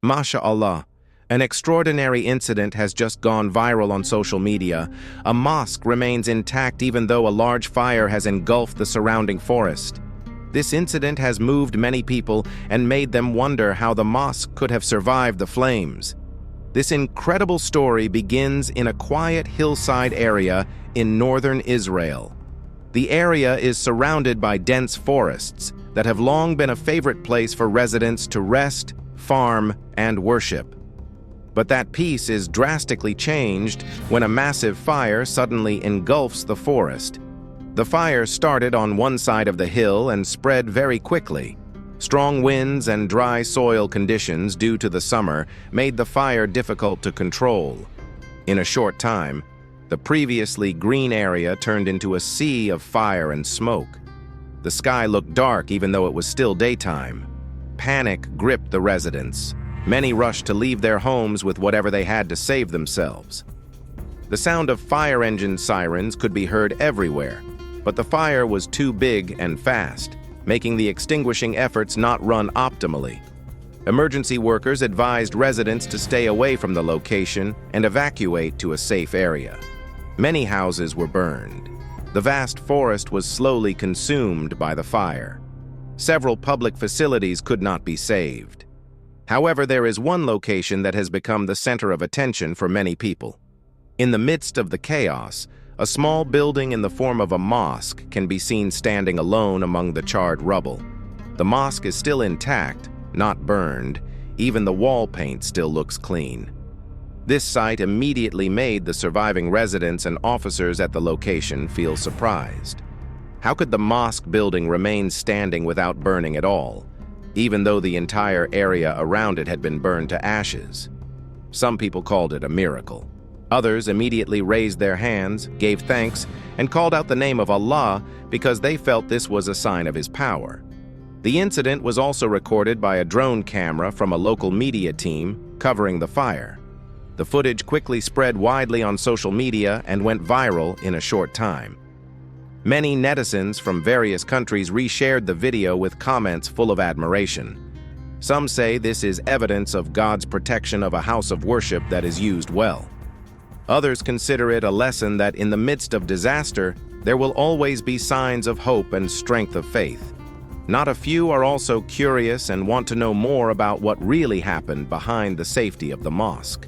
MashaAllah, an extraordinary incident has just gone viral on social media. A mosque remains intact even though a large fire has engulfed the surrounding forest. This incident has moved many people and made them wonder how the mosque could have survived the flames. This incredible story begins in a quiet hillside area in northern Israel. The area is surrounded by dense forests that have long been a favorite place for residents to rest, farm, and worship. But that peace is drastically changed when a massive fire suddenly engulfs the forest. The fire started on one side of the hill and spread very quickly. Strong winds and dry soil conditions due to the summer made the fire difficult to control. In a short time, the previously green area turned into a sea of fire and smoke. The sky looked dark even though it was still daytime. Panic gripped the residents. Many rushed to leave their homes with whatever they had to save themselves. The sound of fire engine sirens could be heard everywhere, but the fire was too big and fast, making the extinguishing efforts not run optimally. Emergency workers advised residents to stay away from the location and evacuate to a safe area. Many houses were burned. The vast forest was slowly consumed by the fire. Several public facilities could not be saved. However, there is one location that has become the center of attention for many people. In the midst of the chaos, a small building in the form of a mosque can be seen standing alone among the charred rubble. The mosque is still intact, not burned. Even the wall paint still looks clean. This sight immediately made the surviving residents and officers at the location feel surprised. How could the mosque building remain standing without burning at all, even though the entire area around it had been burned to ashes? Some people called it a miracle. Others immediately raised their hands, gave thanks, and called out the name of Allah because they felt this was a sign of His power. The incident was also recorded by a drone camera from a local media team covering the fire. The footage quickly spread widely on social media and went viral in a short time. Many netizens from various countries reshared the video with comments full of admiration. Some say this is evidence of God's protection of a house of worship that is used well. Others consider it a lesson that in the midst of disaster, there will always be signs of hope and strength of faith. Not a few are also curious and want to know more about what really happened behind the safety of the mosque.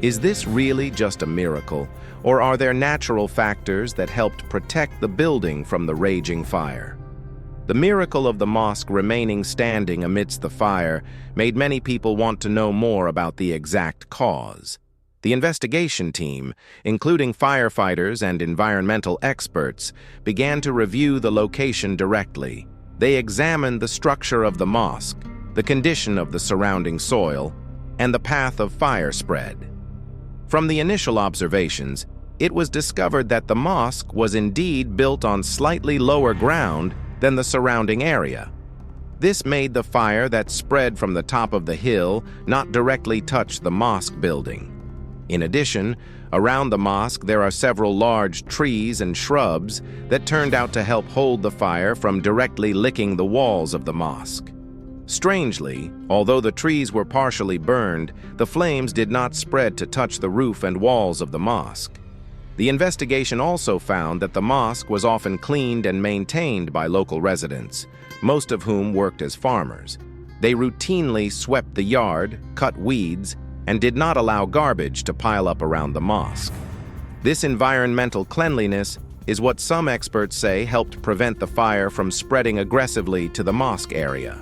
Is this really just a miracle, or are there natural factors that helped protect the building from the raging fire? The miracle of the mosque remaining standing amidst the fire made many people want to know more about the exact cause. The investigation team, including firefighters and environmental experts, began to review the location directly. They examined the structure of the mosque, the condition of the surrounding soil, and the path of fire spread. From the initial observations, it was discovered that the mosque was indeed built on slightly lower ground than the surrounding area. This made the fire that spread from the top of the hill not directly touch the mosque building. In addition, around the mosque there are several large trees and shrubs that turned out to help hold the fire from directly licking the walls of the mosque. Strangely, although the trees were partially burned, the flames did not spread to touch the roof and walls of the mosque. The investigation also found that the mosque was often cleaned and maintained by local residents, most of whom worked as farmers. They routinely swept the yard, cut weeds, and did not allow garbage to pile up around the mosque. This environmental cleanliness is what some experts say helped prevent the fire from spreading aggressively to the mosque area.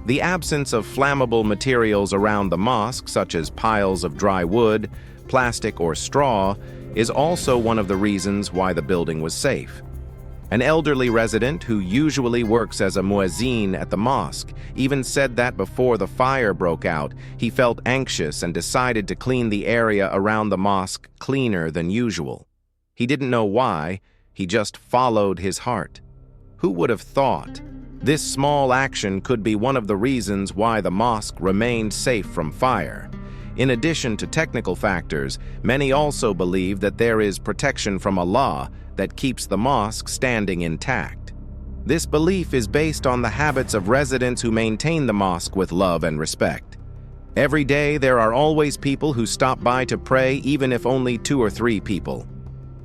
The absence of flammable materials around the mosque, such as piles of dry wood, plastic, or straw, is also one of the reasons why the building was safe. An elderly resident who usually works as a muezzin at the mosque even said that before the fire broke out, he felt anxious and decided to clean the area around the mosque cleaner than usual. He didn't know why, he just followed his heart. Who would have thought? This small action could be one of the reasons why the mosque remained safe from fire. In addition to technical factors, many also believe that there is protection from Allah that keeps the mosque standing intact. This belief is based on the habits of residents who maintain the mosque with love and respect. Every day, there are always people who stop by to pray, even if only 2 or 3 people.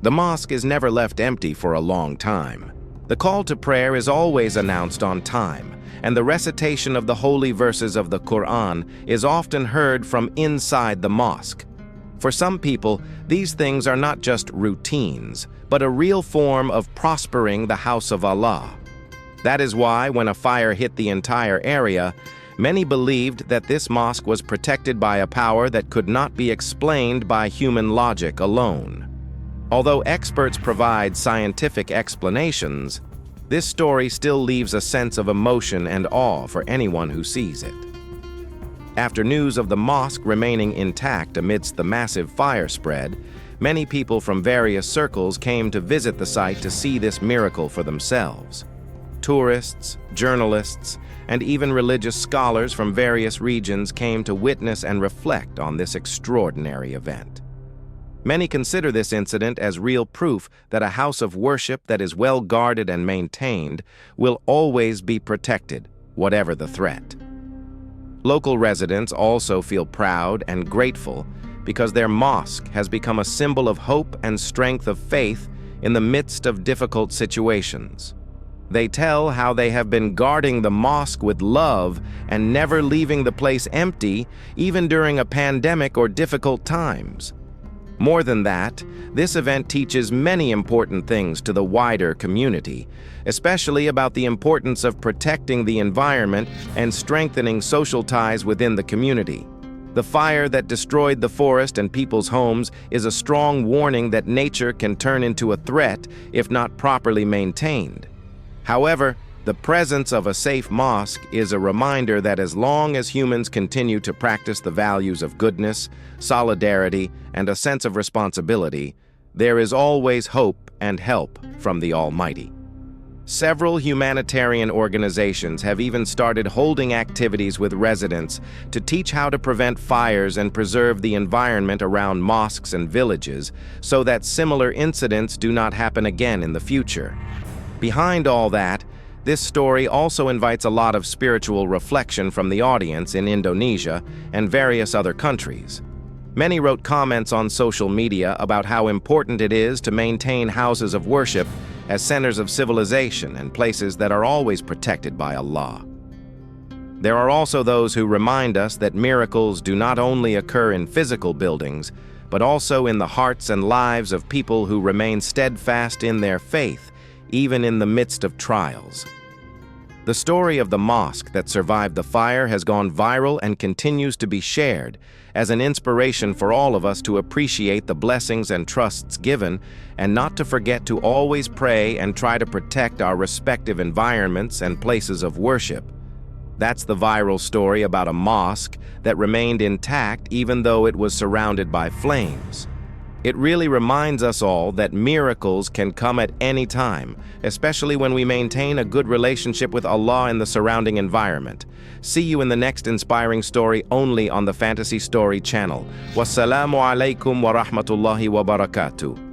The mosque is never left empty for a long time. The call to prayer is always announced on time, and the recitation of the holy verses of the Quran is often heard from inside the mosque. For some people, these things are not just routines, but a real form of prospering the house of Allah. That is why, when a fire hit the entire area, many believed that this mosque was protected by a power that could not be explained by human logic alone. Although experts provide scientific explanations, this story still leaves a sense of emotion and awe for anyone who sees it. After news of the mosque remaining intact amidst the massive fire spread, many people from various circles came to visit the site to see this miracle for themselves. Tourists, journalists, and even religious scholars from various regions came to witness and reflect on this extraordinary event. Many consider this incident as real proof that a house of worship that is well guarded and maintained will always be protected, whatever the threat. Local residents also feel proud and grateful because their mosque has become a symbol of hope and strength of faith in the midst of difficult situations. They tell how they have been guarding the mosque with love and never leaving the place empty, even during a pandemic or difficult times. More than that, this event teaches many important things to the wider community, especially about the importance of protecting the environment and strengthening social ties within the community. The fire that destroyed the forest and people's homes is a strong warning that nature can turn into a threat if not properly maintained. However, the presence of a safe mosque is a reminder that as long as humans continue to practice the values of goodness, solidarity, and a sense of responsibility, there is always hope and help from the Almighty. Several humanitarian organizations have even started holding activities with residents to teach how to prevent fires and preserve the environment around mosques and villages so that similar incidents do not happen again in the future. Behind all that, this story also invites a lot of spiritual reflection from the audience in Indonesia and various other countries. Many wrote comments on social media about how important it is to maintain houses of worship as centers of civilization and places that are always protected by Allah. There are also those who remind us that miracles do not only occur in physical buildings, but also in the hearts and lives of people who remain steadfast in their faith, even in the midst of trials. The story of the mosque that survived the fire has gone viral and continues to be shared as an inspiration for all of us to appreciate the blessings and trusts given and not to forget to always pray and try to protect our respective environments and places of worship. That's the viral story about a mosque that remained intact even though it was surrounded by flames. It really reminds us all that miracles can come at any time, especially when we maintain a good relationship with Allah and the surrounding environment. See you in the next inspiring story only on the Fantasi Story channel. Wassalamu alaikum wa rahmatullahi wa barakatuh.